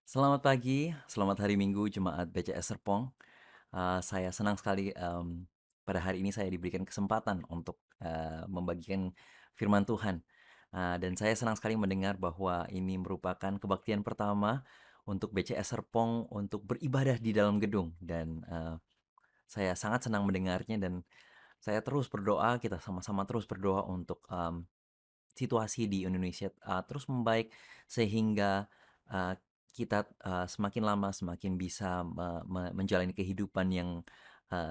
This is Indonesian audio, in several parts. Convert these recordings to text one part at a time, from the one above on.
Selamat pagi, selamat hari Minggu Jemaat BCS Serpong. Saya senang sekali, pada hari ini saya diberikan kesempatan untuk, membagikan firman Tuhan. Dan saya senang sekali mendengar bahwa ini merupakan kebaktian pertama untuk BCS Serpong untuk beribadah di dalam gedung dan, saya sangat senang mendengarnya dan saya terus berdoa, kita sama-sama terus berdoa untuk, situasi di Indonesia, terus membaik sehingga, kita, semakin lama semakin bisa menjalani kehidupan yang,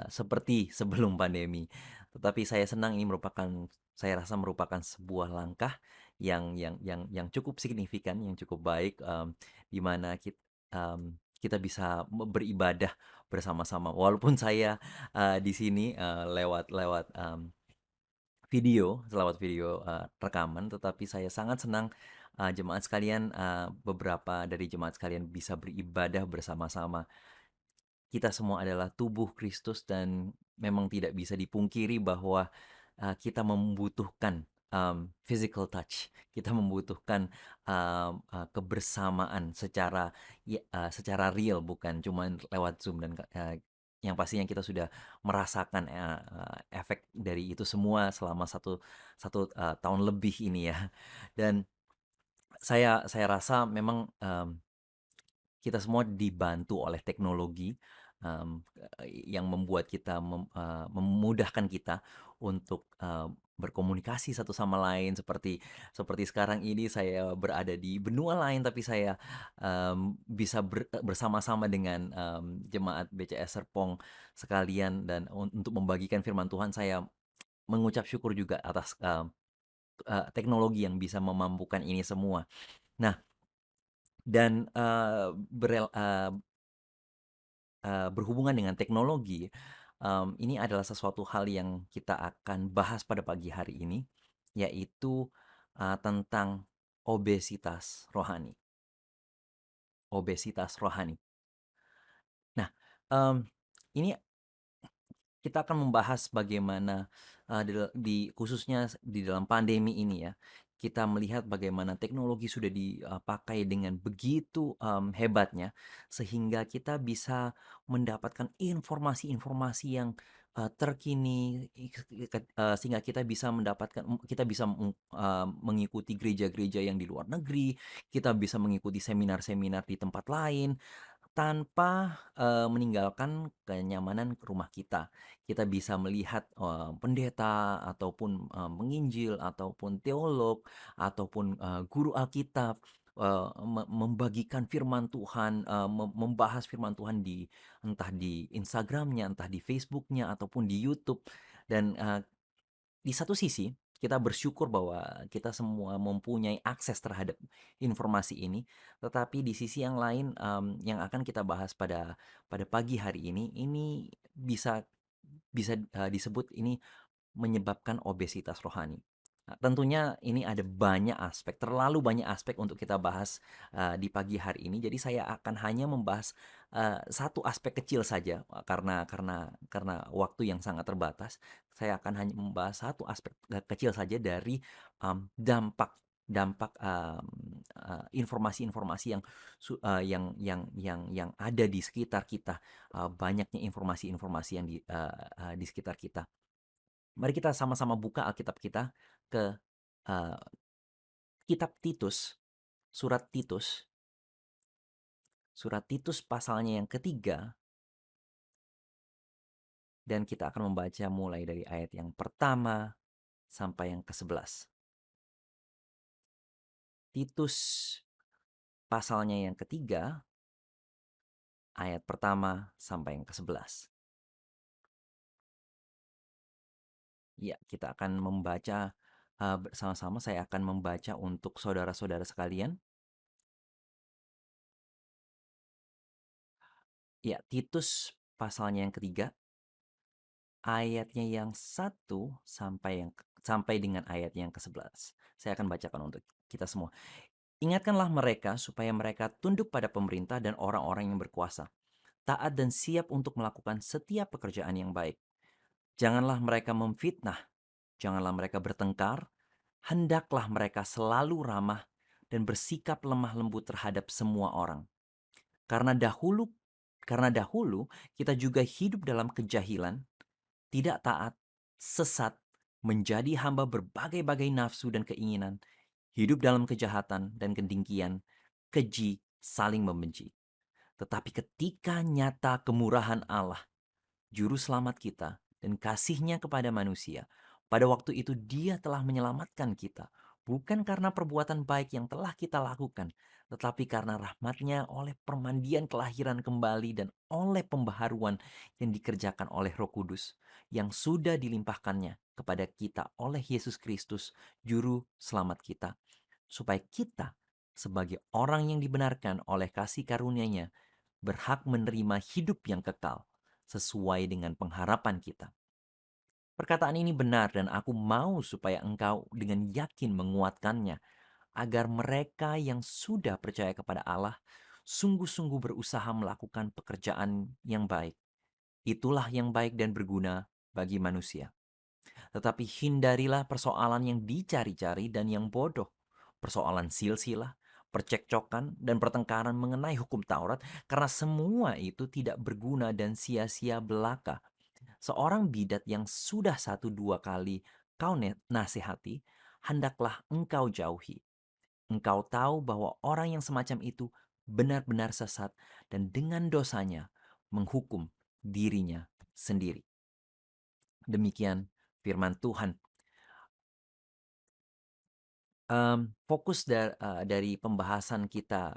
seperti sebelum pandemi. Tetapi saya senang ini merupakan saya rasa merupakan sebuah langkah yang cukup signifikan, yang cukup baik, di mana kita bisa beribadah bersama-sama. Walaupun saya, di sini, lewat lewat, lewat video, rekaman, tetapi saya sangat senang, jemaat sekalian, beberapa dari jemaat sekalian bisa beribadah bersama-sama. Kita semua adalah tubuh Kristus dan memang tidak bisa dipungkiri bahwa, kita membutuhkan, physical touch. Kita membutuhkan, kebersamaan secara real, bukan cuman lewat Zoom dan yang pastinya kita sudah merasakan, efek dari itu semua selama satu satu, tahun lebih ini ya. Dan saya rasa memang, kita semua dibantu oleh teknologi, yang membuat kita memudahkan kita untuk, berkomunikasi satu sama lain seperti seperti sekarang ini saya berada di benua lain, tapi saya, bisa bersama-sama dengan, jemaat BCS Serpong sekalian dan untuk membagikan firman Tuhan. Saya mengucap syukur juga atas, teknologi yang bisa memampukan ini semua. Nah, dan, berhubungan dengan teknologi, ini adalah sesuatu hal yang kita akan bahas pada pagi hari ini, yaitu, tentang obesitas rohani obesitas rohani. Nah, mmm, ini kita akan membahas bagaimana, di khususnya di dalam pandemi ini ya, kita melihat bagaimana teknologi sudah dipakai dengan begitu, hebatnya, sehingga kita bisa mendapatkan informasi-informasi yang, terkini, sehingga kita bisa mendapatkan kita bisa mengikuti gereja-gereja yang di luar negeri, kita bisa mengikuti seminar-seminar di tempat lain, tanpa, meninggalkan kenyamanan rumah kita. Kita bisa melihat, pendeta ataupun, penginjil ataupun teolog ataupun, guru Alkitab, membagikan firman Tuhan, membahas firman Tuhan entah di Instagram-nya, entah di Facebook-nya ataupun di YouTube dan, di satu sisi, kita bersyukur bahwa kita semua mempunyai akses terhadap informasi ini, tetapi di sisi yang lain, yang akan kita bahas pada pada pagi hari ini bisa bisa, disebut ini menyebabkan obesitas rohani. Tentunya ini ada banyak aspek, terlalu banyak aspek untuk kita bahas, di pagi hari ini. Jadi saya akan hanya membahas, satu aspek kecil saja, karena waktu yang sangat terbatas. Saya akan hanya membahas satu aspek, kecil saja dari, dampak dampak, informasi-informasi yang ada di sekitar kita, banyaknya informasi-informasi yang di sekitar kita. Mari kita sama-sama buka Alkitab kita ke, eee, kitab Titus, surat Titus, pasalnya yang ketiga, dan kita akan membaca mulai dari ayat yang pertama sampai yang ke-11. Titus pasalnya yang ketiga, ayat pertama sampai yang ke-11. Ya, kita akan membaca, bersama-sama. Saya akan membaca untuk saudara-saudara sekalian. Ya, Titus pasalnya yang ketiga, ayatnya yang satu sampai dengan ayat yang ke-11. Saya akan bacakan untuk kita semua. Ingatkanlah mereka supaya mereka tunduk pada pemerintah dan orang-orang yang berkuasa, taat dan siap untuk melakukan setiap pekerjaan yang baik. Janganlah mereka memfitnah, janganlah mereka bertengkar, hendaklah mereka selalu ramah dan bersikap lemah lembut terhadap semua orang. Karena dahulu karena dahulu kita juga hidup dalam kejahilan, tidak taat, sesat, menjadi hamba berbagai-bagai nafsu dan keinginan, hidup dalam kejahatan dan kedengkian, keji, saling membenci. Tetapi ketika nyata kemurahan Allah, Juru Selamat kita, dan kasihnya kepada manusia, pada waktu itu Dia telah menyelamatkan kita, bukan karena perbuatan baik yang telah kita lakukan, tetapi karena rahmatnya oleh permandian kelahiran kembali dan oleh pembaharuan yang dikerjakan oleh Roh Kudus, yang sudah dilimpahkannya kepada kita oleh Yesus Kristus, Juru Selamat kita, supaya kita sebagai orang yang dibenarkan oleh kasih karunia-Nya berhak menerima hidup yang kekal sesuai dengan pengharapan kita. Perkataan ini benar dan aku mau supaya engkau dengan yakin menguatkannya agar mereka yang sudah percaya kepada Allah sungguh-sungguh berusaha melakukan pekerjaan yang baik. Itulah yang baik dan berguna bagi manusia. Tetapi hindarilah persoalan yang dicari-cari dan yang bodoh. Persoalan silsilah, percekcokan, dan pertengkaran mengenai hukum Taurat karena semua itu tidak berguna dan sia-sia belaka. Seorang bidat yang sudah satu dua kali kau nasihati, hendaklah engkau jauhi. Engkau tahu bahwa orang yang semacam itu benar-benar sesat dan dengan dosanya menghukum dirinya sendiri. Demikian firman Tuhan. Fokus dari pembahasan kita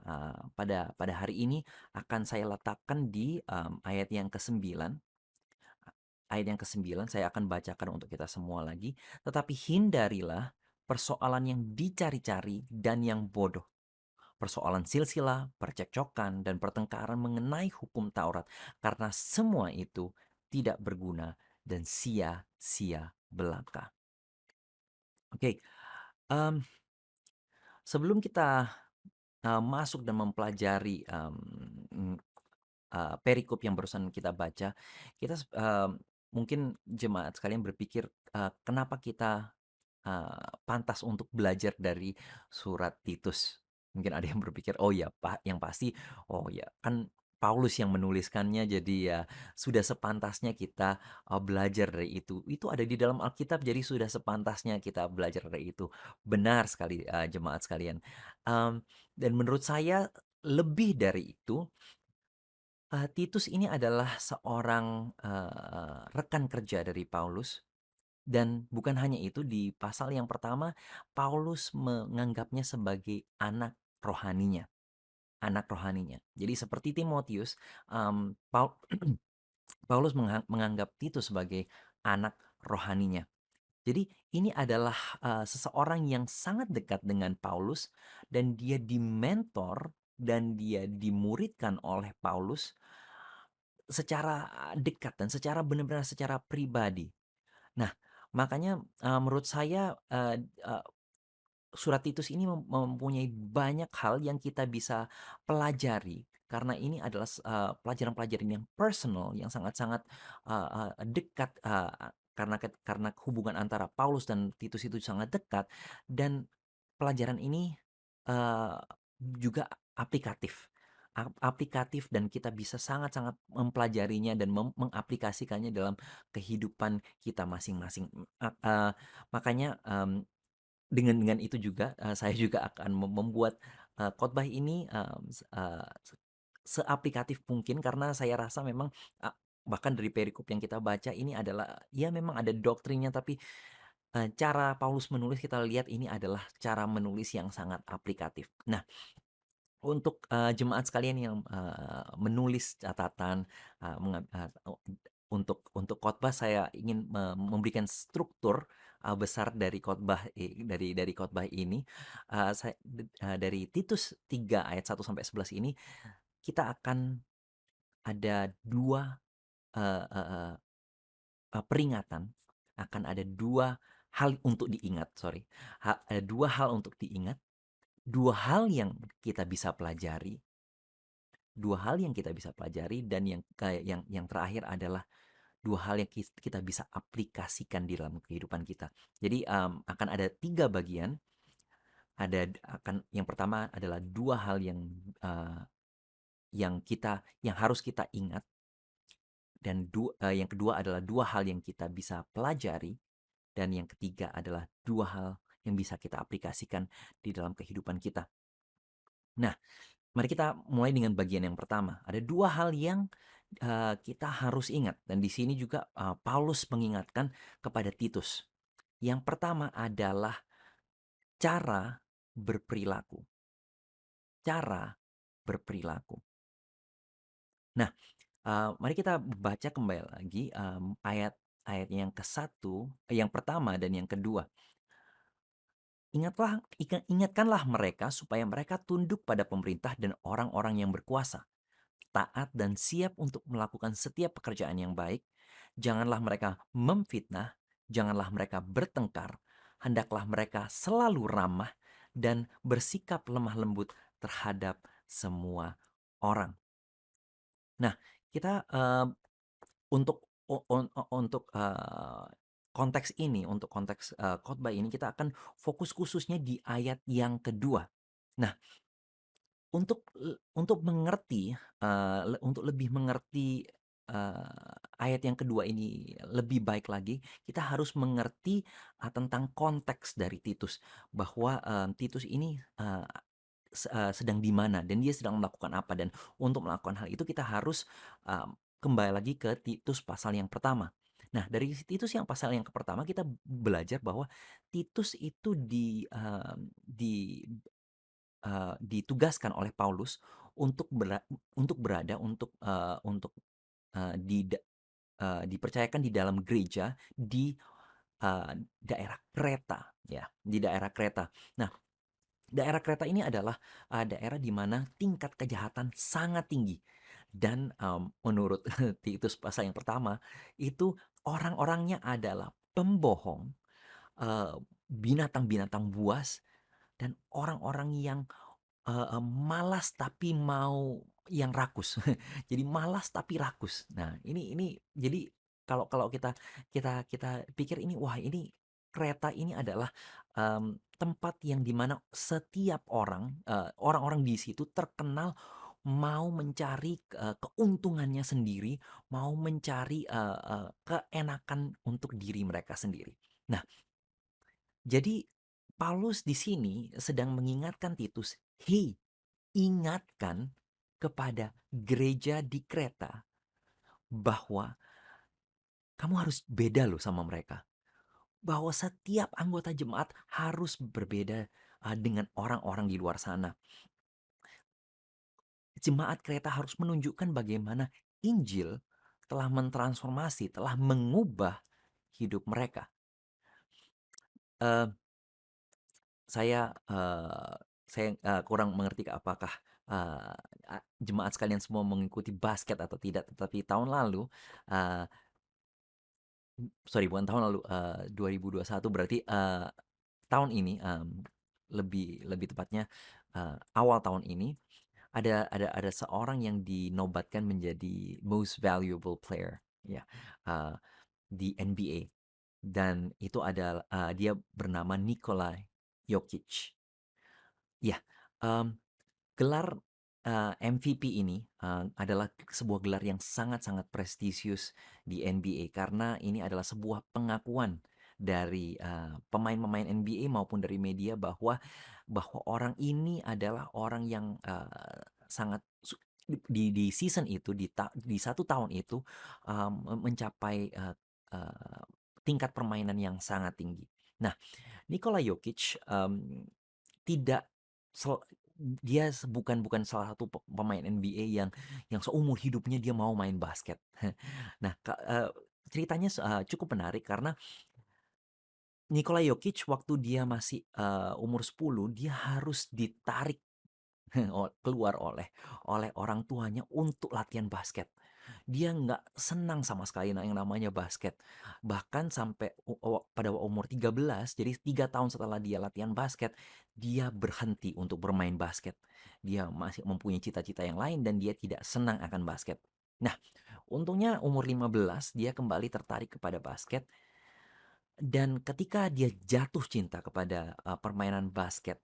pada hari ini akan saya letakkan di ayat yang ke-9. Ayat yang ke-9 saya akan bacakan untuk kita semua lagi. Tetapi hindarilah persoalan yang dicari-cari dan yang bodoh. Persoalan silsilah, percekcokan, dan pertengkaran mengenai hukum Taurat. Karena semua itu tidak berguna dan sia-sia belaka. Oke, em, sebelum kita masuk dan mempelajari perikop yang barusan kita baca, kita mungkin jemaat sekalian berpikir, kenapa kita pantas untuk belajar dari surat Titus. Mungkin ada yang berpikir, "Oh ya, Pak, yang pasti, oh ya, kan Paulus yang menuliskannya, jadi ya sudah sepantasnya kita belajar dari itu. Itu ada di dalam Alkitab, jadi sudah sepantasnya kita belajar dari itu." Benar sekali, jemaat sekalian. Dan menurut saya lebih dari itu, Titus ini adalah seorang rekan kerja dari Paulus dan bukan hanya itu, di pasal yang pertama, Paulus menganggapnya sebagai anak rohaninya, anak rohaninya. Jadi seperti Timotius, Paulus menganggap Titus sebagai anak rohaninya. Jadi ini adalah seseorang yang sangat dekat dengan Paulus dan dia dimentor dan dia dimuridkan oleh Paulus secara dekat dan secara benar-benar secara pribadi. Nah, makanya, menurut saya, surat Titus ini mempunyai banyak hal yang kita bisa pelajari karena ini adalah pelajaran-pelajaran yang personal, yang sangat-sangat, dekat, karena hubungan antara Paulus dan Titus itu sangat dekat dan pelajaran ini, eee, juga aplikatif. Aplikatif dan kita bisa sangat-sangat mempelajarinya dan mengaplikasikannya dalam kehidupan kita masing-masing. Makanya, dengan itu juga, saya juga akan membuat, khotbah ini, seaplikatif mungkin karena saya rasa memang, bahkan dari perikop yang kita baca ini adalah ya memang ada doktrinnya tapi, cara Paulus menulis kita lihat ini adalah cara menulis yang sangat aplikatif. Nah, untuk, jemaat sekalian yang, menulis catatan, eee, menga eee, o untuk khotbah saya ingin memberikan struktur, besar dari dari khotbah ini, dari Titus 3 ayat 1-11 ini, kita akan ada 2 eee eee peringatan, akan ada 2 hal untuk diingat, sorry, 2 hal untuk diingat, 2 hal yang kita bisa pelajari, 2 hal yang kita bisa pelajari dan yang kayak yang terakhir adalah 2 hal yang kita bisa aplikasikan di dalam kehidupan kita. Jadi, akan ada 3 bagian, yang pertama adalah 2 hal yang, eee yang harus kita ingat, dan yang kedua adalah 2 hal yang kita bisa pelajari, dan yang ketiga adalah 2 hal yang bisa kita aplikasikan di dalam kehidupan kita. Nah, mari kita mulai dengan bagian yang pertama. Ada 2 hal yang, kita harus ingat, dan di sini juga, Paulus mengingatkan kepada Titus. Yang pertama adalah cara berperilaku, cara berperilaku. Nah, mari kita baca kembali lagi, ayat yang ke-1, yang pertama dan yang kedua. Ingatkanlah mereka supaya mereka tunduk pada pemerintah dan orang-orang yang berkuasa, taat dan siap untuk melakukan setiap pekerjaan yang baik. Janganlah mereka memfitnah, janganlah mereka bertengkar, hendaklah mereka selalu ramah dan bersikap lemah lembut terhadap semua orang. Nah, kita, untuk untuk, konteks ini, untuk konteks, khotbah ini kita akan fokus khususnya di ayat yang kedua. Nah, untuk mengerti, untuk lebih mengerti, ayat yang kedua ini lebih baik lagi, kita harus mengerti, tentang konteks dari Titus, bahwa, Titus ini, sedang di mana dan dia sedang melakukan apa, dan untuk melakukan hal itu kita harus, kembali lagi ke Titus pasal yang pertama. Nah, dari Titus yang pasal yang pertama kita belajar bahwa Titus itu ditugaskan oleh Paulus untuk berada untuk, eee, di da dipercayakan di dalam gereja di, daerah Kreta, ya, di daerah Kreta. Nah, daerah Kreta ini adalah, daerah di mana tingkat kejahatan sangat tinggi, dan, menurut Titus pasal yang pertama, itu orang-orangnya adalah pembohong, eee, binatang-binatang buas, dan orang-orang yang, malas tapi mau yang rakus. Jadi malas tapi rakus. Nah, ini jadi kalau kalau kita pikir ini, wah, ini kereta ini adalah, tempat yang dimana setiap orang, orang-orang di situ terkenal mau mencari, keuntungannya sendiri, mau mencari, keenakan untuk diri mereka sendiri. Nah, jadi Paulus di sini sedang mengingatkan Titus, "Hei, ingatkan kepada gereja di Kreta bahwa kamu harus beda loh sama mereka. Bahwa setiap anggota jemaat harus berbeda, dengan orang-orang di luar sana. Jemaat Kreta harus menunjukkan bagaimana Injil telah mentransformasi, telah mengubah hidup mereka." Eee, saya kurang mengerti apakah, eee, jemaat sekalian semua mengikuti basket atau tidak, tetapi tahun lalu, eee, sorry, bukan tahun lalu, 2021, berarti, tahun ini, lebih lebih tepatnya, awal tahun ini, ada seorang yang dinobatkan menjadi most valuable player, ya, eee, di NBA, dan itu adalah, dia bernama Nikola Jokic. Ya, mmm, gelar, MVP ini, adalah sebuah gelar yang sangat-sangat prestisius di NBA, karena ini adalah sebuah pengakuan dari, pemain-pemain NBA maupun dari media bahwa orang ini adalah orang yang, sangat di season itu, di 1 tahun itu, mencapai, eee, tingkat permainan yang sangat tinggi. Nah, Nikola Jokic, tidak sel dia bukan bukan salah satu pemain NBA yang seumur hidupnya dia mau main basket. Nah, ceritanya cukup menarik karena Nikola Jokic waktu dia masih, umur 10, dia harus ditarik keluar oleh orang tuanya untuk latihan basket. Dia nggak senang sama sekali yang namanya basket. Bahkan sampai pada umur 13, jadi 3 tahun setelah dia latihan basket, dia berhenti untuk bermain basket. Dia masih mempunyai cita-cita yang lain dan dia tidak senang akan basket. Nah, untungnya umur 15 dia kembali tertarik kepada basket, dan ketika dia jatuh cinta kepada, permainan basket,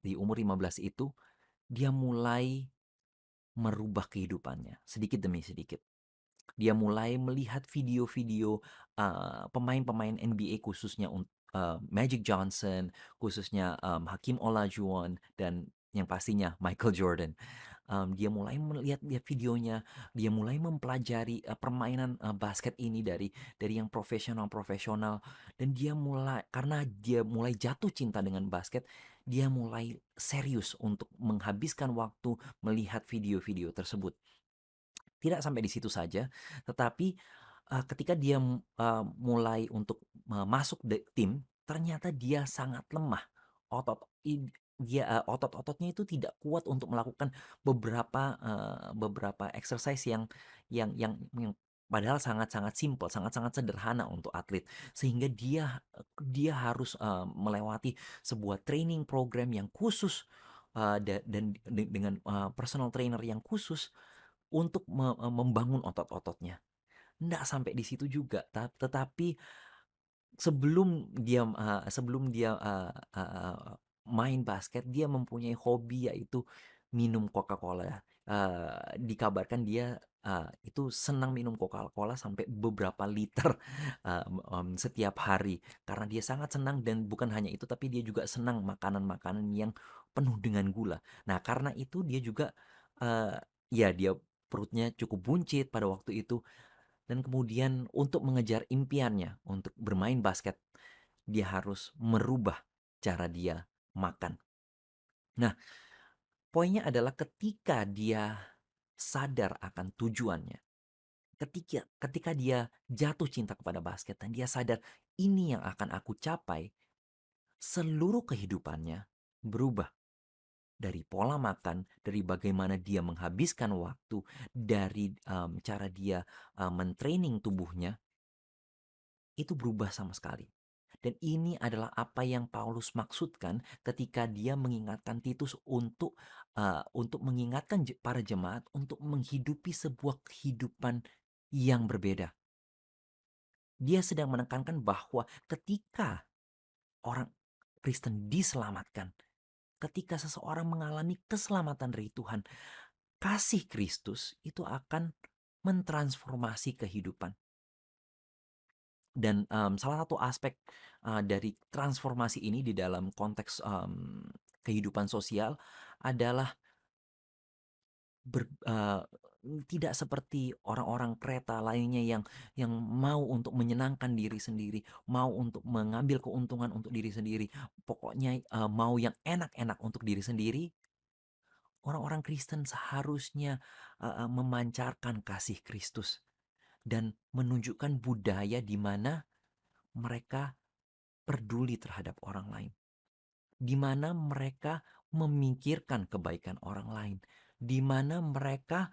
di umur 15 itu, dia mulai merubah kehidupannya sedikit demi sedikit. Dia mulai melihat video-video, pemain-pemain NBA khususnya Magic Johnson, khususnya, Hakeem Olajuwon, dan yang pastinya Michael Jordan. Dia mulai melihat-lihat videonya, dia mulai mempelajari, permainan, basket ini dari yang profesional-profesional, dan karena dia mulai jatuh cinta dengan basket, dia mulai serius untuk menghabiskan waktu melihat video-video tersebut. Tidak sampai di situ saja, tetapi, ketika dia, mulai untuk masuk tim, ternyata dia sangat lemah. Otot id dia, otot-ototnya itu tidak kuat untuk melakukan beberapa exercise yang padahal sangat-sangat simpel, sangat-sangat sederhana untuk atlet. Sehingga dia harus, melewati sebuah training program yang khusus, dengan, personal trainer yang khusus untuk membangun otot-ototnya. Nggak sampai di situ juga, tetapi sebelum dia, main basket, dia mempunyai hobi yaitu minum Coca-Cola. Dikabarkan dia, itu senang minum Coca-Cola sampai beberapa liter, setiap hari. Karena dia sangat senang, dan bukan hanya itu, tapi dia juga senang makanan-makanan yang penuh dengan gula. Nah, karena itu dia juga, ya dia perutnya cukup buncit pada waktu itu, dan kemudian untuk mengejar impiannya untuk bermain basket, dia harus merubah cara dia makan. Nah, poinnya adalah ketika dia sadar akan tujuannya, ketika dia jatuh cinta kepada basket dan dia sadar ini yang akan aku capai, seluruh kehidupannya berubah. Dari pola makan, dari bagaimana dia menghabiskan waktu, dari cara dia mentraining tubuhnya, itu berubah sama sekali. Dan ini adalah apa yang Paulus maksudkan ketika dia mengingatkan Titus untuk mengingatkan para jemaat untuk menghidupi sebuah kehidupan yang berbeda. Dia sedang menekankan bahwa ketika orang Kristen diselamatkan, ketika seseorang mengalami keselamatan dari Tuhan, kasih Kristus itu akan mentransformasi kehidupan. Dan, salah satu aspek, dari transformasi ini di dalam konteks, kehidupan sosial adalah tidak seperti orang-orang Kreta lainnya yang mau untuk menyenangkan diri sendiri, mau untuk mengambil keuntungan untuk diri sendiri, pokoknya, mau yang enak-enak untuk diri sendiri. Orang-orang Kristen seharusnya, memancarkan kasih Kristus dan menunjukkan budaya di mana mereka peduli terhadap orang lain, di mana mereka memikirkan kebaikan orang lain, di mana mereka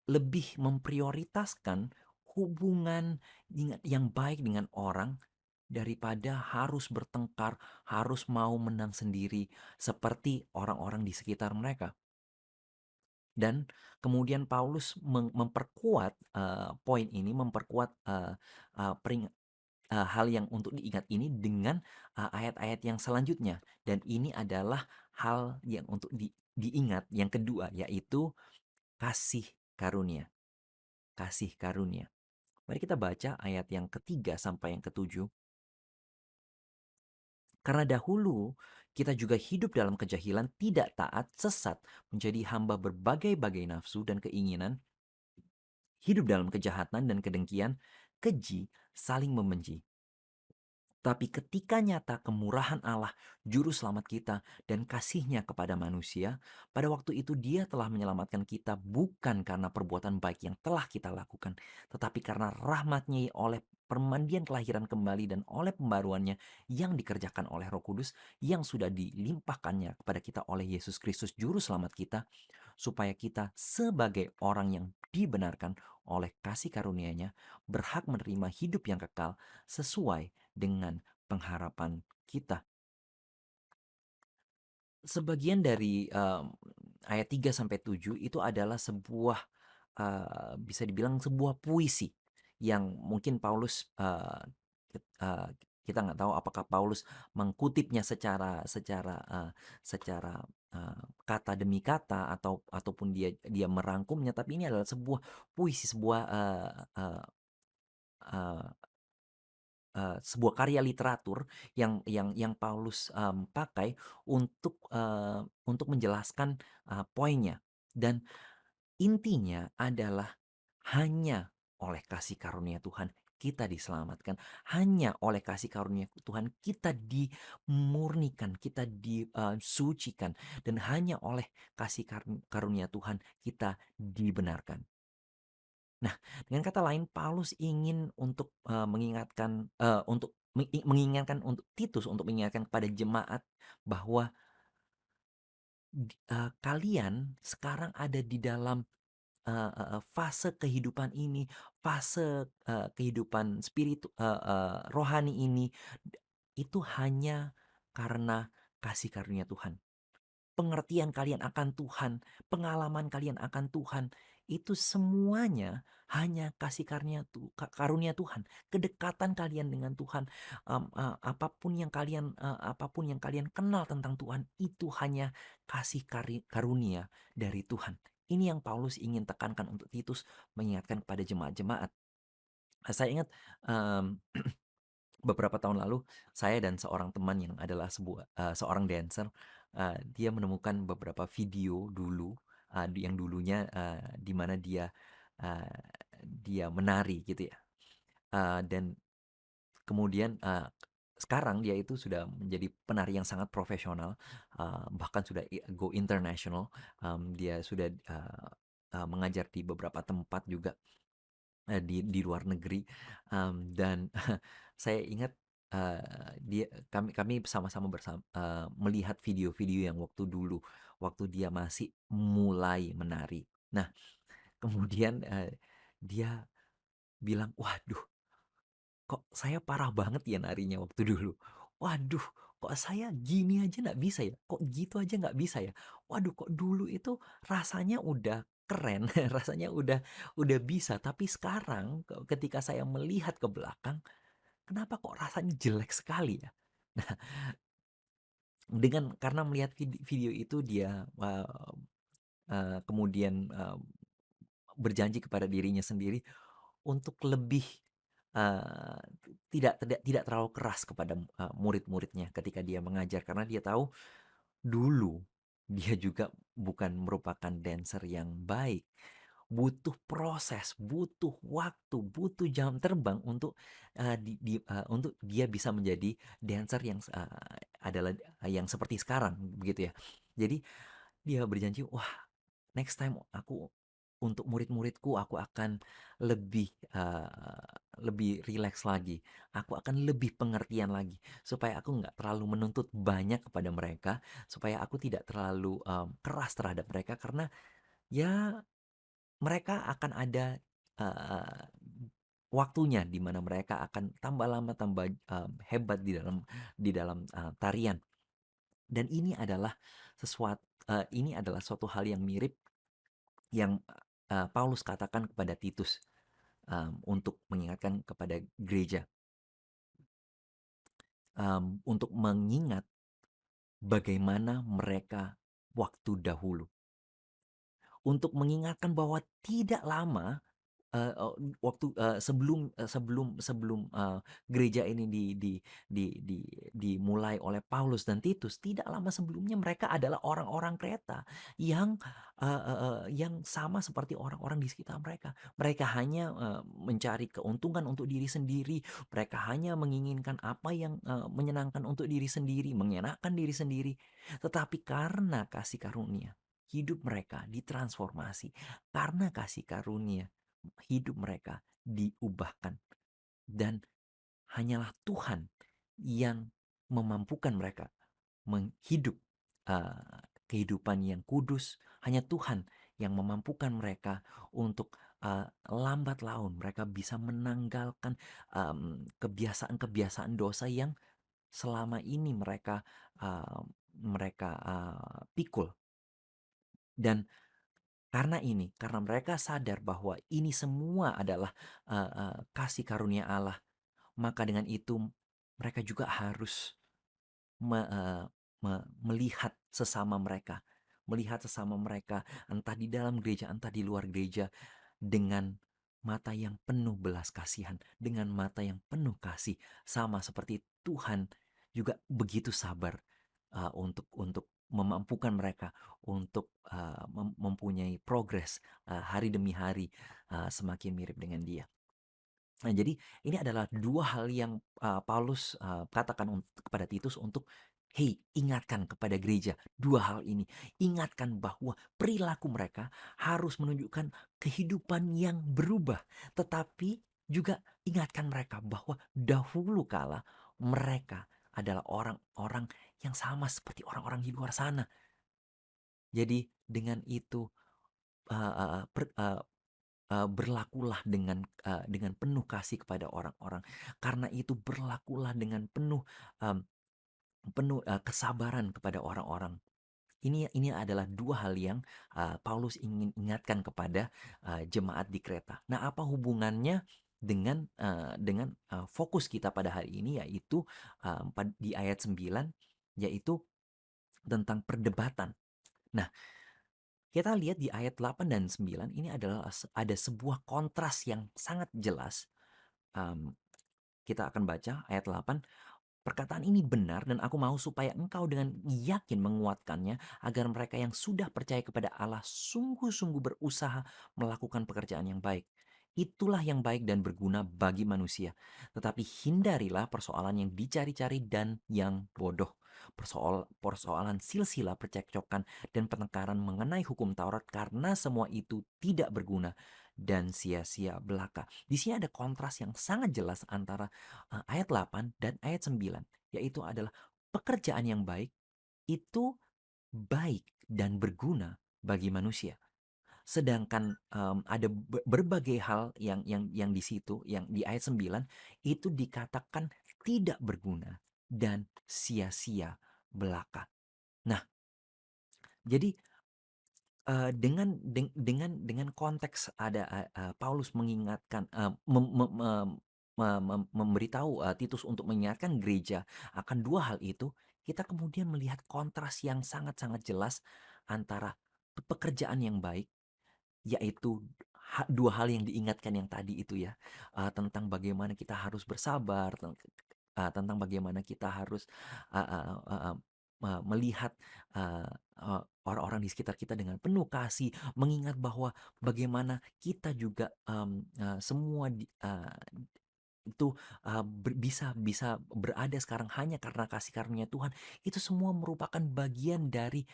lebih memprioritaskan hubungan yang baik dengan orang daripada harus bertengkar, harus mau menang sendiri seperti orang-orang di sekitar mereka. Dan kemudian Paulus memperkuat poin ini, memperkuat hal yang untuk diingat ini dengan, ayat-ayat yang selanjutnya, dan ini adalah hal yang untuk diingat yang kedua, yaitu kasih karunia, kasih karunia. Mari kita baca ayat yang ketiga sampai yang ketujuh. Karena dahulu kita juga hidup dalam kejahilan, tidak taat, sesat, menjadi hamba berbagai-bagai nafsu dan keinginan, hidup dalam kejahatan dan kedengkian, keji, saling membenci. Tapi ketika nyata kemurahan Allah, juru selamat kita, dan kasihnya kepada manusia, pada waktu itu dia telah menyelamatkan kita bukan karena perbuatan baik yang telah kita lakukan, tetapi karena rahmatnya oleh permandian kelahiran kembali dan oleh pembaruannya yang dikerjakan oleh Roh Kudus yang sudah dilimpahkannya kepada kita oleh Yesus Kristus juru selamat kita, supaya kita sebagai orang yang dibenarkan oleh kasih karunia-Nya berhak menerima hidup yang kekal sesuai dengan pengharapan kita. Sebagian dari, ayat 3 sampai 7 itu adalah sebuah, bisa dibilang sebuah puisi yang mungkin Paulus, kita nggak tahu apakah Paulus mengkutipnya secara secara, secara kata demi kata ataupun dia merangkumnya, tapi ini adalah sebuah puisi, eee sebuah karya literatur yang Paulus, pakai untuk menjelaskan, poinnya. Dan intinya adalah hanya oleh kasih karunia Tuhan kita diselamatkan, hanya oleh kasih karunia Tuhan kita dimurnikan, kita disucikan, dan hanya oleh kasih karunia Tuhan kita dibenarkan. Nah, dengan kata lain Paulus ingin untuk, mengingatkan, untuk mengingatkan untuk Titus, untuk mengingatkan kepada jemaat bahwa kalian sekarang ada di dalam, fase kehidupan ini, fase, kehidupan rohani ini, itu hanya karena kasih karunia Tuhan. Pengertian kalian akan Tuhan, pengalaman kalian akan Tuhan, itu semuanya hanya kasih karunia Tuhan. Kedekatan kalian dengan Tuhan, apapun yang kalian kenal tentang Tuhan, itu hanya kasih karunia dari Tuhan. Ini yang Paulus ingin tekankan untuk Titus, mengingatkan kepada jemaat-jemaat. Saya ingat, mmm beberapa tahun lalu, saya dan seorang teman yang adalah seorang dancer, dia menemukan beberapa video dulu, yang dulunya, di mana eee, dia menari gitu ya, dan kemudian, sekarang dia itu sudah menjadi penari yang sangat profesional, bahkan sudah go international, dia sudah, mengajar di beberapa tempat juga. Di luar negeri, dan saya ingat, kami kami sama-sama melihat video-video yang waktu dulu, waktu dia masih mulai menari. Nah, kemudian, dia bilang, "Waduh, kok saya parah banget ya narinya waktu dulu. Waduh, kok saya gini aja nggak bisa ya? Kok gitu aja nggak bisa ya? Waduh, kok dulu itu rasanya udah keren, rasanya udah bisa, tapi sekarang ketika saya melihat ke belakang, kenapa kok rasanya jelek sekali ya?" Nah, karena melihat video itu dia, kemudian, berjanji kepada dirinya sendiri untuk lebih, eee, tidak terlalu keras kepada, murid-muridnya ketika dia mengajar, karena dia tahu dulu dia juga bukan merupakan dancer yang baik. Butuh proses, butuh waktu, butuh jam terbang untuk, untuk dia bisa menjadi dancer adalah yang seperti sekarang, begitu ya. Jadi dia berjanji, "Wah, next time untuk murid-muridku aku akan lebih, lebih rileks lagi. Aku akan lebih pengertian lagi, supaya aku nggak terlalu menuntut banyak kepada mereka, supaya aku tidak terlalu, keras terhadap mereka, karena ya mereka akan ada, eee, waktunya di mana mereka akan tambah lama tambah, hebat di dalam tarian." Dan ini adalah suatu hal yang mirip yang, Paulus katakan kepada Titus, untuk mengingatkan kepada gereja, untuk mengingat bagaimana mereka waktu dahulu, untuk mengingatkan bahwa tidak lama, waktu, sebelum gereja ini dimulai oleh Paulus dan Titus, tidak lama sebelumnya mereka adalah orang-orang Kreta yang, yang sama seperti orang-orang di sekitar mereka. Mereka hanya, mencari keuntungan untuk diri sendiri, mereka hanya menginginkan apa yang, menyenangkan untuk diri sendiri, mengenakan diri sendiri. Tetapi karena kasih karunia, hidup mereka ditransformasi. Karena kasih karunia, hidup mereka diubahkan, dan hanyalah Tuhan yang memampukan mereka menghidup, kehidupan yang kudus. Hanya Tuhan yang memampukan mereka untuk, lambat laun mereka bisa menanggalkan, kebiasaan-kebiasaan dosa yang selama ini mereka pikul. Dan karena mereka sadar bahwa ini semua adalah, kasih karunia Allah, maka dengan itu mereka juga harus me eee, me melihat sesama mereka, melihat sesama mereka entah di dalam gereja, entah di luar gereja dengan mata yang penuh belas kasihan, dengan mata yang penuh kasih, sama seperti Tuhan juga begitu sabar untuk memampukan mereka untuk mempunyai progres hari demi hari semakin mirip dengan Dia. Nah, jadi ini adalah dua hal yang Paulus katakan kepada Titus untuk, "Hei, ingatkan kepada gereja dua hal ini. Ingatkan bahwa perilaku mereka harus menunjukkan kehidupan yang berubah, tetapi juga ingatkan mereka bahwa dahulu kala mereka adalah orang-orang yang sama seperti orang-orang di luar sana." Jadi dengan itu, eee eee, per eee berlakulah dengan penuh kasih kepada orang-orang. Karena itu berlakulah dengan mmm, kesabaran kepada orang-orang. Ini adalah dua hal yang Paulus ingin ingatkan kepada jemaat di Kreta. Nah, apa hubungannya dengan fokus kita pada hari ini, yaitu di ayat 9, yaitu tentang perdebatan. Nah, kita lihat di ayat 8 dan 9 ini adalah ada sebuah kontras yang sangat jelas. Mmm, kita akan baca ayat 8, "Perkataan ini benar dan aku mau supaya engkau dengan yakin menguatkannya, agar mereka yang sudah percaya kepada Allah sungguh-sungguh berusaha melakukan pekerjaan yang baik. Itulah yang baik dan berguna bagi manusia. Tetapi hindarilah persoalan yang dicari-cari dan yang bodoh. Persoalan silsilah, percekcokan, dan pertengkaran mengenai hukum Taurat, karena semua itu tidak berguna dan sia-sia belaka." Di sini ada kontras yang sangat jelas antara ayat 8 dan ayat 9, yaitu adalah pekerjaan yang baik itu baik dan berguna bagi manusia. Sedangkan ada berbagai hal yang di situ, yang di ayat 9 itu dikatakan tidak berguna dan sia-sia belaka. Nah, jadi dengan konteks ada Paulus mengingatkan, memberitahu Titus untuk mengingatkan gereja akan dua hal itu, kita kemudian melihat kontras yang sangat-sangat jelas antara pekerjaan yang baik, yaitu dua hal yang diingatkan yang tadi itu ya, tentang bagaimana kita harus bersabar, tentang bagaimana kita harus eee eee eee, melihat eee eee, orang-orang di sekitar kita dengan penuh kasih, mengingat bahwa bagaimana kita juga, semua itu, bisa bisa berada sekarang hanya karena kasih karunia Tuhan. Itu semua merupakan bagian dari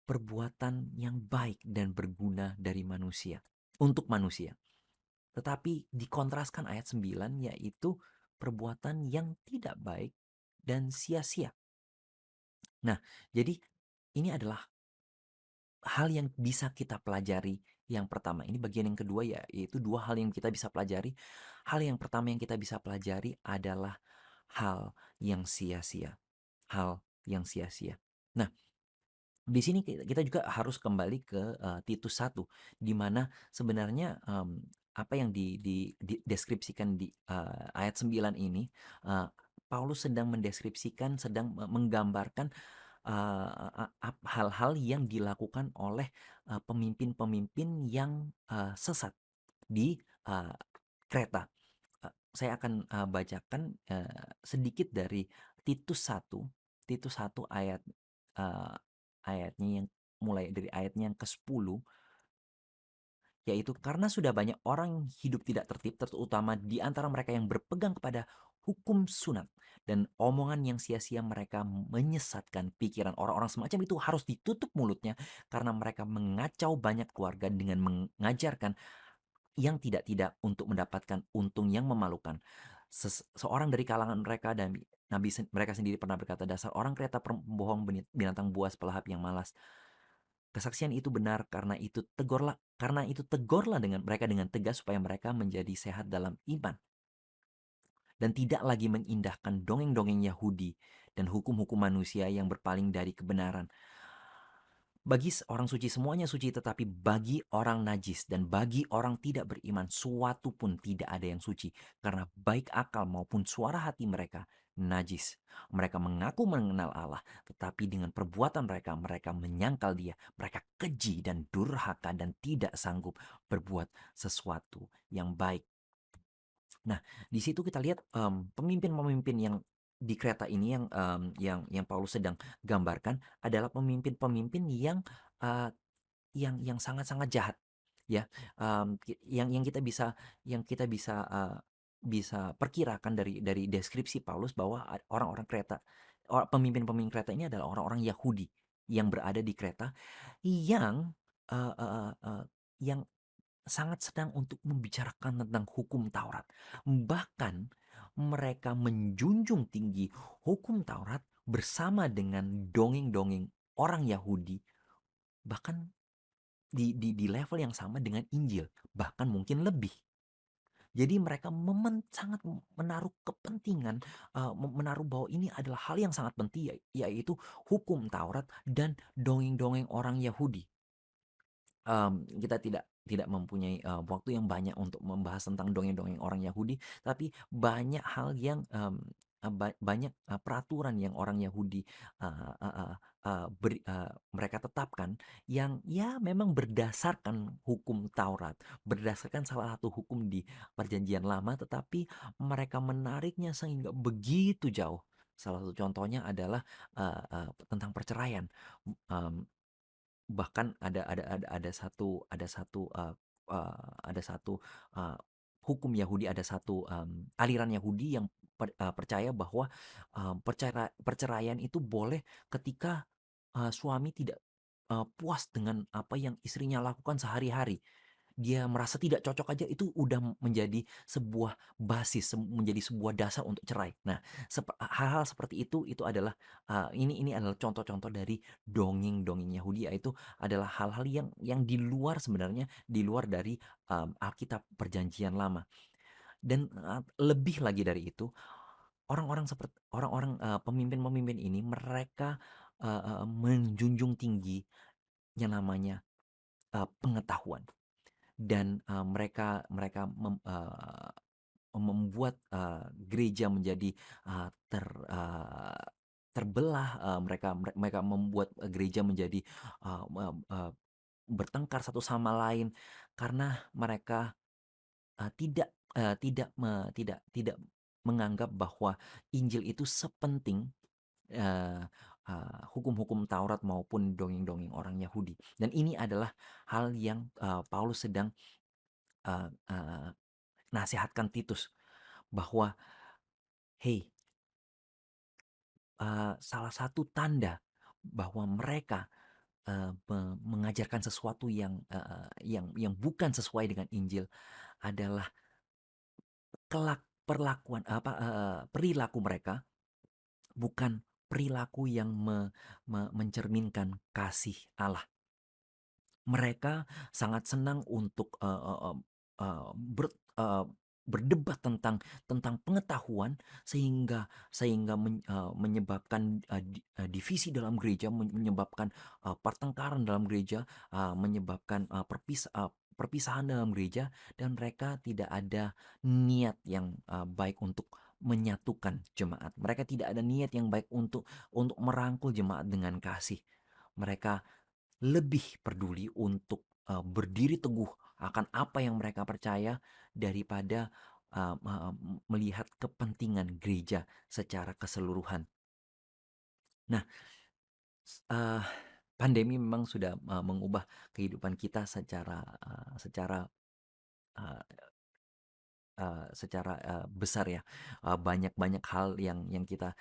perbuatan yang baik dan berguna dari manusia, untuk manusia. Tetapi dikontraskan ayat 9, yaitu perbuatan yang tidak baik dan sia-sia. Nah, jadi ini adalah hal yang bisa kita pelajari. Yang pertama, ini bagian yang kedua, ya, yaitu dua hal yang kita bisa pelajari. Hal yang pertama yang kita bisa pelajari adalah hal yang sia-sia. Hal yang sia-sia. Nah, di sini kita juga harus kembali ke Titus 1, di mana sebenarnya apa yang dideskripsikan di ayat 9 ini, eee, Paulus sedang mendeskripsikan, sedang menggambarkan hal-hal yang dilakukan oleh pemimpin-pemimpin yang sesat di eee, Kreta. Saya akan bacakan sedikit dari Titus 1 ayat eee, ayatnya yang mulai dari ayatnya yang ke-10, yaitu, "Karena sudah banyak orang hidup tidak tertib, terutama di antara mereka yang berpegang kepada hukum sunat, dan omongan yang sia-sia mereka menyesatkan pikiran." Orang-orang semacam itu harus ditutup mulutnya, karena mereka mengacau banyak keluarga dengan mengajarkan yang tidak-tidak untuk mendapatkan untung yang memalukan. Seorang dari kalangan mereka dan mereka sendiri pernah berkata, "Dasar orang kereta pembohong, binatang buas, pelahap yang malas." Kesaksian itu benar, karena itu tegurlah dengan mereka dengan tegas, supaya mereka menjadi sehat dalam iman dan tidak lagi mengindahkan dongeng-dongeng Yahudi dan hukum-hukum manusia yang berpaling dari kebenaran. Bagi orang suci semuanya suci, tetapi bagi orang najis dan bagi orang tidak beriman suatu pun tidak ada yang suci, karena baik akal maupun suara hati mereka najis. Mereka mengaku mengenal Allah, tetapi dengan perbuatan mereka, mereka menyangkal Dia. Mereka keji dan durhaka dan tidak sanggup berbuat sesuatu yang baik. Nah, di situ kita lihat pemimpin-pemimpin yang di kereta ini yang Paulus sedang gambarkan adalah pemimpin-pemimpin uh, yang sangat-sangat jahat, ya. Yang kita bisa perkirakan dari deskripsi Paulus bahwa orang-orang Kreta, pemimpin-pemimpin Kreta ini adalah orang-orang Yahudi yang berada di Kreta yang uh, uh, uh, yang sangat sedang untuk membicarakan tentang hukum Taurat. Bahkan mereka menjunjung tinggi hukum Taurat bersama dengan dongeng-dongeng orang Yahudi, bahkan di level yang sama dengan Injil, bahkan mungkin lebih. Jadi mereka sangat menaruh kepentingan, menaruh bahwa ini adalah hal yang sangat penting, yaitu hukum Taurat dan dongeng-dongeng orang Yahudi. Kita tidak mempunyai waktu yang banyak untuk membahas tentang dongeng-dongeng orang Yahudi, tapi banyak hal yang banyak peraturan yang orang Yahudi uh, uh, uh, mereka tetapkan, yang ya memang berdasarkan hukum Taurat, berdasarkan salah satu hukum di Perjanjian Lama, tetapi mereka menariknya sehingga begitu jauh. Salah satu contohnya adalah tentang perceraian. Um, Bahkan ada satu, eee, hukum Yahudi, ada satu, aliran Yahudi yang percaya bahwa, perceraian itu boleh ketika, suami tidak, puas dengan apa yang istrinya lakukan sehari-hari. Dia merasa tidak cocok aja, itu udah menjadi sebuah basis, menjadi sebuah dasar untuk cerai. Nah, hal-hal seperti itu adalah, ini adalah contoh-contoh dari dongeng-dongeng Yahudi, yaitu adalah hal-hal yang di luar, sebenarnya di luar dari, Alkitab Perjanjian Lama. Dan, lebih lagi dari itu, pemimpin-pemimpin ini mereka, menjunjung tinggi yang namanya, pengetahuan. Dan, mereka mereka membuat, gereja menjadi, eee, ter eee, terbelah, mereka membuat, gereja menjadi, eee, me bertengkar satu sama lain karena mereka, tidak menganggap bahwa Injil itu sepenting, eee hukum-hukum Taurat maupun dongeng-dongeng orang Yahudi. Dan ini adalah hal yang, Paulus sedang, eee eee, nasihatkan Titus bahwa, "Hei, salah satu tanda bahwa mereka, mengajarkan sesuatu yang bukan sesuai dengan Injil adalah perilaku mereka bukan perilaku yang mencerminkan kasih Allah." Mereka sangat senang untuk, eee, ber eee, berdebat tentang pengetahuan, sehingga menyebabkan, divisi dalam gereja, menyebabkan, pertengkaran dalam gereja, menyebabkan, perpisahan dalam gereja, dan mereka tidak ada niat yang, baik untuk menyatukan jemaat. Mereka tidak ada niat yang baik untuk merangkul jemaat dengan kasih. Mereka lebih peduli untuk, berdiri teguh akan apa yang mereka percaya daripada, melihat kepentingan gereja secara keseluruhan. Nah, pandemi memang sudah, mengubah kehidupan kita secara besar, ya. Banyak hal yang kita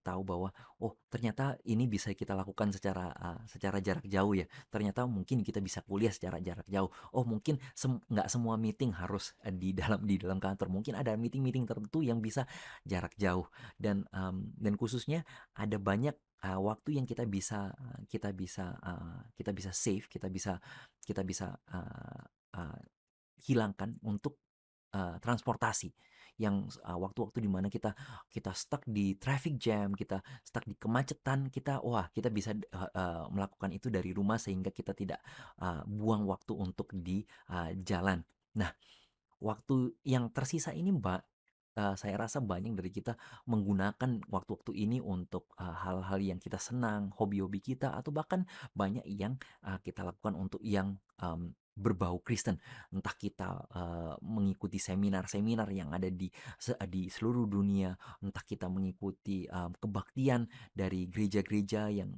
tahu bahwa, oh, ternyata ini bisa kita lakukan secara jarak jauh, ya. Ternyata mungkin kita bisa kuliah secara jarak jauh. Oh, mungkin nggak semua meeting harus, di dalam kantor. Mungkin ada meeting-meeting tertentu yang bisa jarak jauh, dan khususnya ada banyak, waktu yang kita bisa save, kita bisa, hilangkan untuk, transportasi yang, waktu-waktu di mana kita stuck di traffic jam, kita stuck di kemacetan, kita bisa, melakukan itu dari rumah sehingga kita tidak, buang waktu untuk di, jalan. Nah, waktu yang tersisa ini, saya rasa banyak dari kita menggunakan waktu-waktu ini untuk, hal-hal yang kita senang, hobi-hobi kita, atau bahkan banyak yang, kita lakukan untuk yang, berbau Kristen. Entah kita, mengikuti seminar-seminar yang ada di seluruh dunia, entah kita mengikuti, kebaktian dari gereja-gereja yang,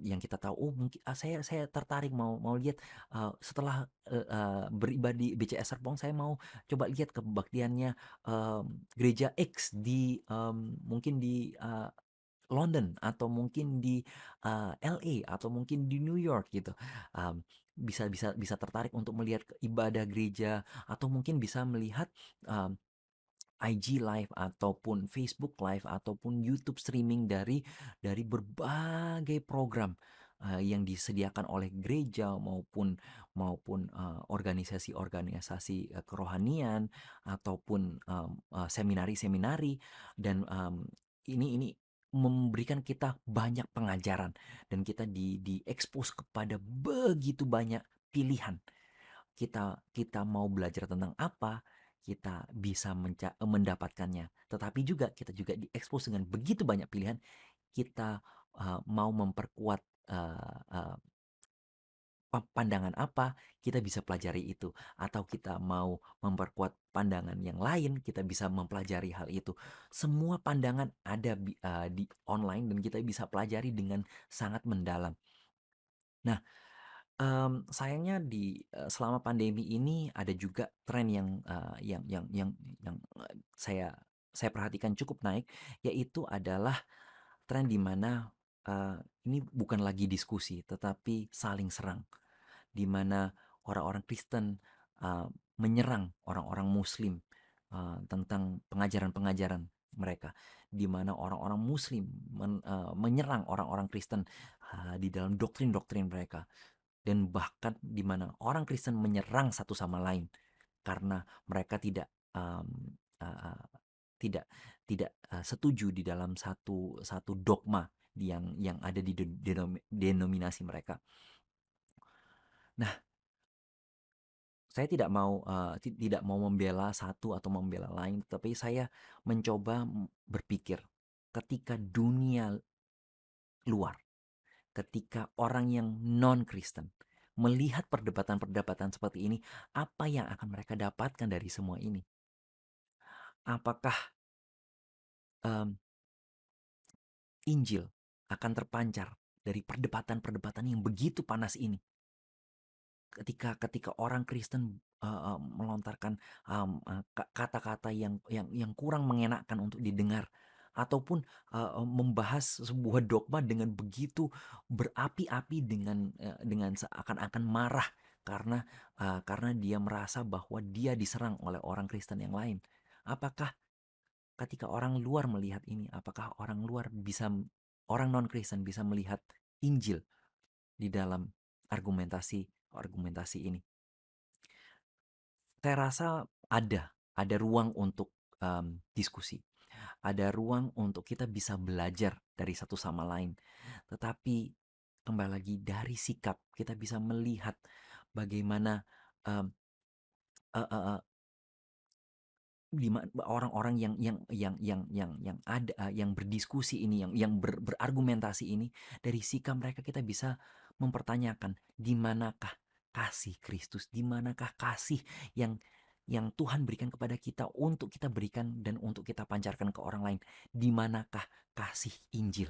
yang kita tahu, oh mungkin, saya tertarik mau mau lihat, setelah, beribadah di BCA Serpong, saya mau coba lihat kebaktiannya, gereja X di, mungkin di, London, atau mungkin di, LA, atau mungkin di New York gitu. Mmm, bisa tertarik untuk melihat ibadah gereja, atau mungkin bisa melihat, mmm, IG Live ataupun Facebook Live ataupun YouTube streaming dari berbagai program, yang disediakan oleh gereja maupun maupun, organisasi-organisasi, kerohanian, ataupun, seminari-seminari, dan, ini memberikan kita banyak pengajaran, dan kita diekspos kepada begitu banyak pilihan. Kita mau belajar tentang apa, kita bisa mendapatkannya. Tetapi juga kita juga diekspos dengan begitu banyak pilihan, kita, mau memperkuat, eee eee, pandangan apa, kita bisa pelajari itu. Atau kita mau memperkuat pandangan yang lain, kita bisa mempelajari hal itu. Semua pandangan ada di online, dan kita bisa pelajari dengan sangat mendalam. Nah, sayangnya selama pandemi ini ada juga tren yang saya perhatikan cukup naik, yaitu adalah tren di mana, ini bukan lagi diskusi, tetapi saling serang. Di mana orang-orang Kristen, eee, menyerang orang-orang Muslim, tentang pengajaran-pengajaran mereka. Di mana orang-orang Muslim menyerang orang-orang Kristen, di dalam doktrin-doktrin mereka. Dan bahkan di mana orang Kristen menyerang satu sama lain karena mereka eee, tidak tidak, setuju di dalam satu satu dogma yang ada di denominasi mereka. Nah, saya tidak mau, tidak mau membela satu atau membela lain, tapi saya mencoba berpikir, ketika dunia luar, ketika orang yang non-Kristen melihat perdebatan-perdebatan seperti ini, apa yang akan mereka dapatkan dari semua ini? Apakah, mmm, Injil akan terpancar dari perdebatan-perdebatan yang begitu panas ini? Ketika orang Kristen, melontarkan, kata-kata yang kurang mengenakkan untuk didengar, ataupun, membahas sebuah dogma dengan begitu berapi-api, dengan seakan-akan marah karena dia merasa bahwa dia diserang oleh orang Kristen yang lain. Apakah ketika orang luar melihat ini, apakah orang non-Kristen bisa melihat Injil di dalam argumentasi argumentasi ini? Saya rasa ada ruang untuk, diskusi, ada ruang untuk kita bisa belajar dari satu sama lain. Tetapi kembali lagi dari sikap, kita bisa melihat bagaimana, mmm, e e e orang-orang yang ada, yang berdiskusi ini, yang berargumentasi ini, dari sikap mereka kita bisa mempertanyakan, di manakah kasih Kristus, di manakah kasih yang Tuhan berikan kepada kita untuk kita berikan dan untuk kita pancarkan ke orang lain, di manakah kasih Injil.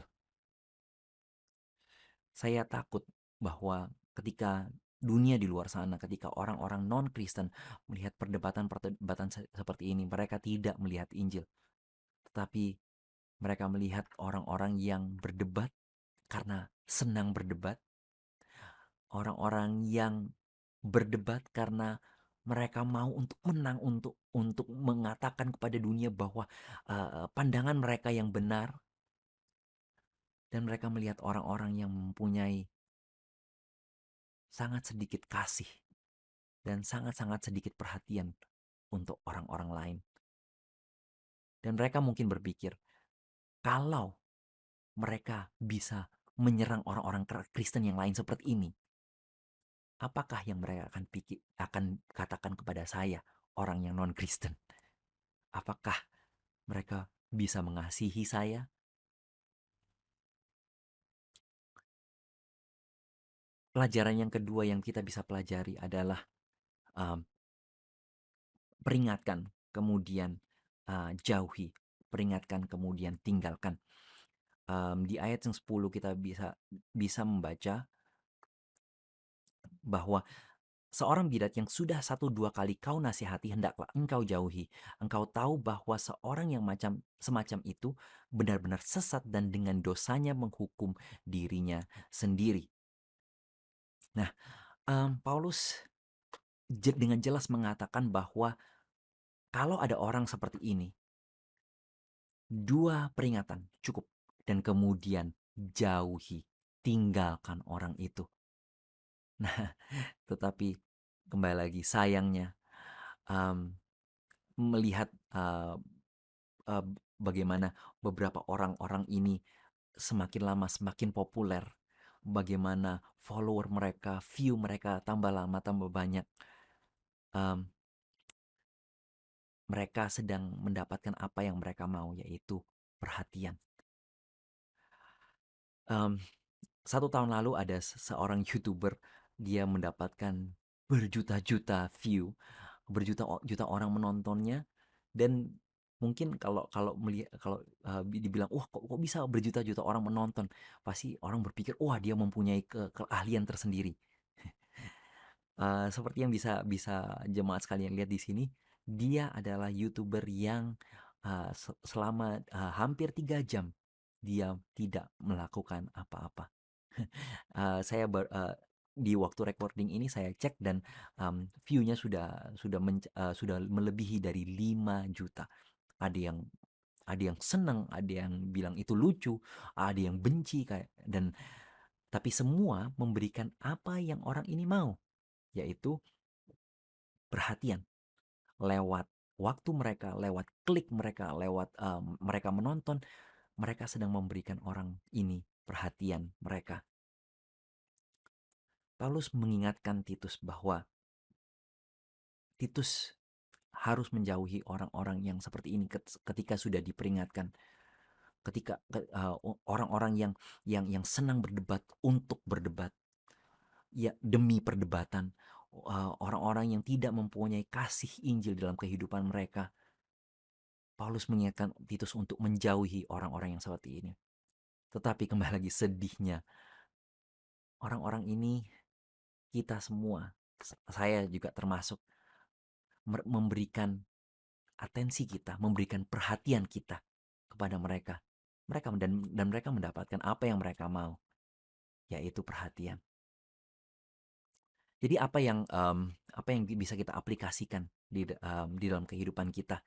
Saya takut bahwa ketika dunia di luar sana, ketika orang-orang non-Kristen melihat perdebatan-perdebatan seperti ini, mereka tidak melihat Injil, tetapi mereka melihat orang-orang yang berdebat karena senang berdebat, orang-orang yang berdebat karena mereka mau untuk menang, untuk mengatakan kepada dunia bahwa, pandangan mereka yang benar, dan mereka melihat orang-orang yang mempunyai sangat sedikit kasih dan sangat-sangat sedikit perhatian untuk orang-orang lain. Dan mereka mungkin berpikir, kalau mereka bisa menyerang orang-orang Kristen yang lain seperti ini, apakah yang mereka akan katakan kepada saya, orang yang non-Kristen? Apakah mereka bisa mengasihi saya? Pelajaran yang kedua yang kita bisa pelajari adalah, mmm, peringatkan, kemudian, jauhi, peringatkan kemudian tinggalkan. Di ayat yang 10 kita bisa bisa membaca bahwa seorang bidat yang sudah satu dua kali kau nasihati hendaklah engkau jauhi. Engkau tahu bahwa seorang yang semacam itu benar-benar sesat dan dengan dosanya menghukum dirinya sendiri. Nah, Paulus dengan jelas mengatakan bahwa kalau ada orang seperti ini, dua peringatan cukup dan kemudian jauhi, tinggalkan orang itu. Nah, tetapi kembali lagi sayangnya, mmm, melihat, eee, bagaimana beberapa orang-orang ini semakin lama semakin populer, bagaimana follower mereka, view mereka tambah lama tambah banyak, mmm, mereka sedang mendapatkan apa yang mereka mau, yaitu perhatian. Mmm, 1 tahun lalu ada seorang YouTuber, dia mendapatkan berjuta-juta view, juta orang menontonnya, dan mungkin kalau kalau kalau, dibilang, "Wah, kok bisa berjuta-juta orang menonton?" Pasti orang berpikir, "Wah, dia mempunyai keahlian tersendiri." Seperti yang bisa bisa jemaat sekalian lihat di sini, dia adalah YouTuber yang, selama, hampir 3 jam, dia tidak melakukan apa-apa. Saya di waktu recording ini saya cek dan, view-nya sudah melebihi dari 5 juta. Ada yang senang, ada yang bilang itu lucu, ada yang benci kayak dan tapi semua memberikan apa yang orang ini mau, yaitu perhatian lewat waktu mereka, lewat klik mereka, lewat, mereka menonton, mereka sedang memberikan orang ini perhatian mereka. Paulus mengingatkan Titus bahwa Titus harus menjauhi orang-orang yang seperti ini ketika sudah diperingatkan, ketika orang-orang yang senang berdebat untuk berdebat, ya demi perdebatan, orang-orang yang tidak mempunyai kasih Injil dalam kehidupan mereka. Paulus mengingatkan Titus untuk menjauhi orang-orang yang seperti ini. Tetapi kembali lagi sedihnya, orang-orang ini kita semua, saya juga termasuk, memberikan atensi kita, memberikan perhatian kita kepada mereka. Dan mereka mendapatkan apa yang mereka mau, yaitu perhatian. Jadi apa yang bisa kita aplikasikan di dalam kehidupan kita,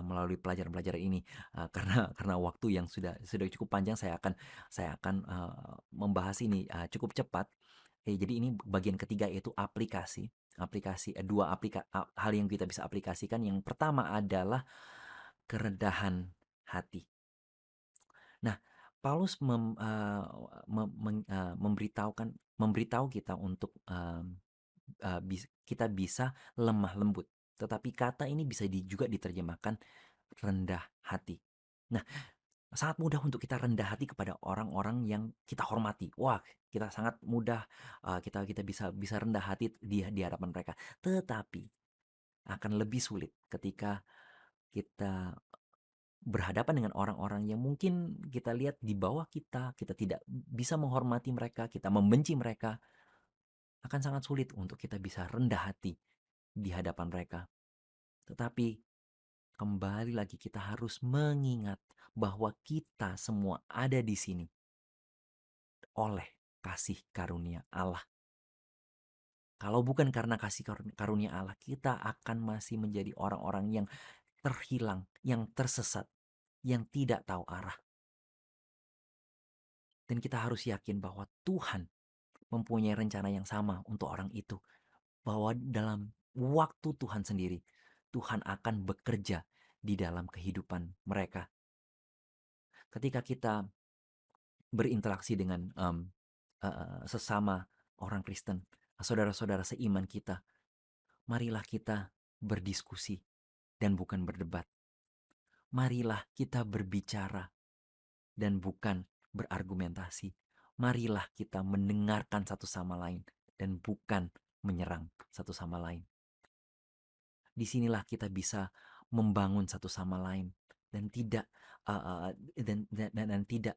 melalui pelajaran-pelajaran ini, karena waktu yang sudah cukup panjang saya akan membahas ini, cukup cepat. Jadi ini bagian ketiga yaitu aplikasi. Hal yang kita bisa aplikasikan, yang pertama adalah kerendahan hati. Nah, Paulus memberitahu kita untuk, kita bisa lemah lembut, tetapi kata ini bisa juga diterjemahkan rendah hati. Nah, sangat mudah untuk kita rendah hati kepada orang-orang yang kita hormati. Wah, kita sangat mudah, kita kita bisa bisa rendah hati di hadapan mereka. Tetapi akan lebih sulit ketika kita berhadapan dengan orang-orang yang mungkin kita lihat di bawah kita, kita tidak bisa menghormati mereka, kita membenci mereka, akan sangat sulit untuk kita bisa rendah hati di hadapan mereka. Tetapi kembali lagi kita harus mengingat bahwa kita semua ada di sini oleh kasih karunia Allah. Kalau bukan karena kasih karunia Allah, kita akan masih menjadi orang-orang yang terhilang, yang tersesat, yang tidak tahu arah. Dan kita harus yakin bahwa Tuhan mempunyai rencana yang sama untuk orang itu. Bahwa dalam waktu Tuhan sendiri, Tuhan akan bekerja di dalam kehidupan mereka. Ketika kita berinteraksi dengan sesama orang Kristen, saudara-saudara seiman kita, marilah kita berdiskusi dan bukan berdebat. marilah kita berbicara dan bukan berargumentasi. Marilah kita mendengarkan satu sama lain dan bukan menyerang satu sama lain. Disinilah kita bisa membangun satu sama lain dan tidak dan tidak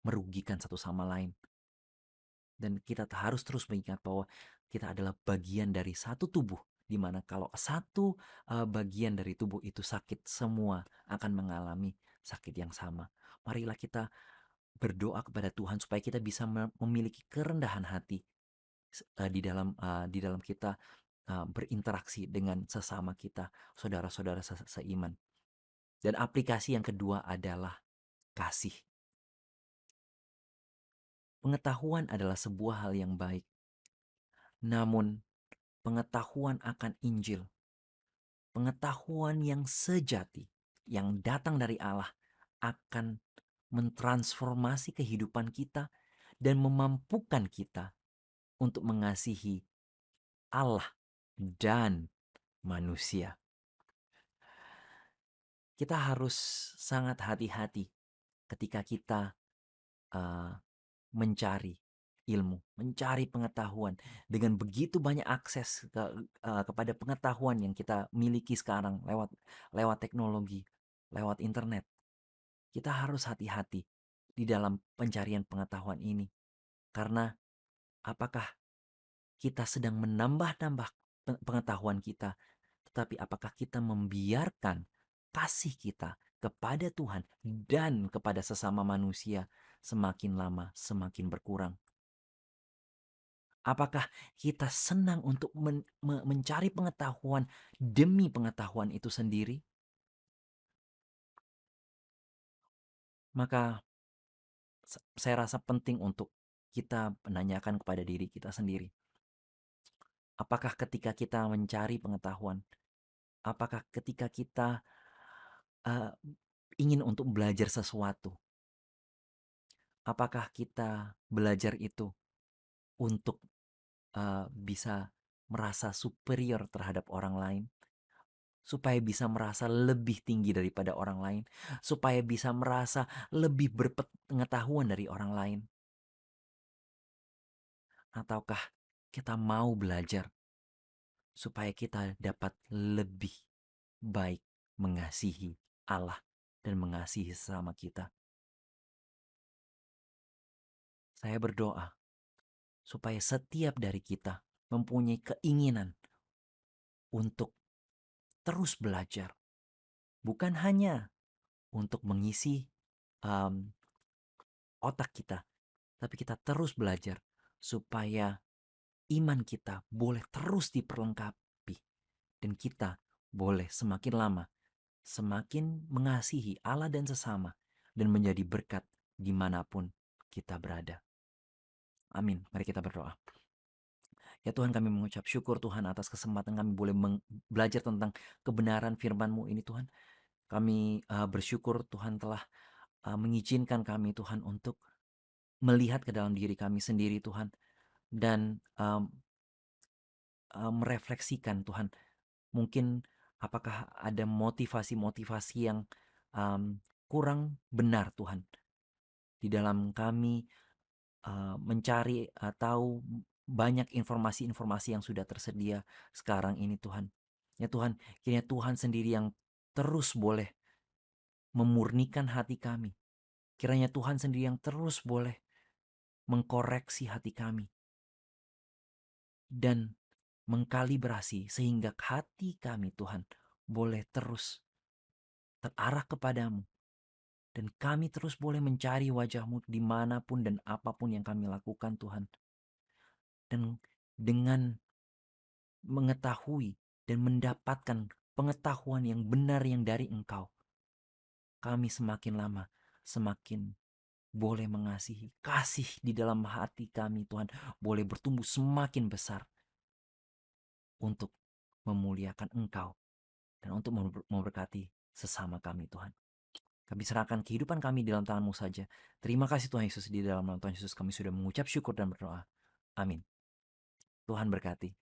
merugikan satu sama lain. Dan kita harus terus mengingat bahwa kita adalah bagian dari satu tubuh, di mana kalau satu bagian dari tubuh itu sakit, semua akan mengalami sakit yang sama. Marilah kita berdoa kepada Tuhan supaya kita bisa memiliki kerendahan hati di dalam kita berinteraksi dengan sesama kita, saudara-saudara seiman. Dan aplikasi yang kedua adalah kasih. Pengetahuan adalah sebuah hal yang baik. Namun, pengetahuan akan Injil, pengetahuan yang sejati, yang datang dari Allah, akan mentransformasi kehidupan kita dan memampukan kita untuk mengasihi Allah dan manusia. Kita harus sangat hati-hati ketika kita uh, mencari ilmu, mencari pengetahuan. Dengan begitu banyak akses kepada pengetahuan yang kita miliki sekarang lewat teknologi, lewat internet. Kita harus hati-hati di dalam pencarian pengetahuan ini. Karena apakah kita sedang menambah-nambah pengetahuan kita, tetapi apakah kita membiarkan kasih kita kepada Tuhan dan kepada sesama manusia semakin lama semakin berkurang? Apakah kita senang untuk mencari pengetahuan demi pengetahuan itu sendiri? Maka saya rasa penting untuk kita menanyakan kepada diri kita sendiri. Apakah ketika kita mencari pengetahuan, apakah ketika kita uh, ingin untuk belajar sesuatu, apakah kita belajar itu untuk bisa merasa superior terhadap orang lain, supaya bisa merasa lebih tinggi daripada orang lain, supaya bisa merasa lebih berpengetahuan dari orang lain? Ataukah kita mau belajar supaya kita dapat lebih baik mengasihi Allah dan mengasihi sesama kita? Saya berdoa supaya setiap dari kita mempunyai keinginan untuk terus belajar, bukan hanya untuk mengisi um, otak kita, tapi kita terus belajar supaya iman kita boleh terus diperlengkapi dan kita boleh semakin lama semakin mengasihi Allah dan sesama dan menjadi berkat dimanapun kita berada. Amin. Mari kita berdoa. Ya Tuhan, kami mengucap syukur Tuhan atas kesempatan kami boleh belajar tentang kebenaran firman-Mu ini Tuhan. Kami bersyukur Tuhan telah mengizinkan kami Tuhan untuk melihat ke dalam diri kami sendiri Tuhan. Dan merefleksikan Tuhan, mungkin apakah ada motivasi-motivasi yang kurang benar Tuhan di dalam kami mencari tahu banyak informasi-informasi yang sudah tersedia sekarang ini Tuhan. Ya Tuhan, kiranya Tuhan sendiri yang terus boleh memurnikan hati kami. Kiranya Tuhan sendiri yang terus boleh mengkoreksi hati kami dan mengkalibrasi sehingga hati kami Tuhan boleh terus terarah kepadamu dan kami terus boleh mencari wajah-Mu dimanapun dan apapun yang kami lakukan Tuhan. Dan dengan mengetahui dan mendapatkan pengetahuan yang benar yang dari Engkau, kami semakin lama semakin boleh mengasihi. Kasih di dalam hati kami Tuhan boleh bertumbuh semakin besar untuk memuliakan Engkau dan untuk memberkati sesama kami Tuhan. Kami serahkan kehidupan kami di dalam tangan-Mu saja. Terima kasih Tuhan Yesus, di dalam nama Tuhan Yesus kami sudah mengucap syukur dan berdoa. Amin. Tuhan berkati.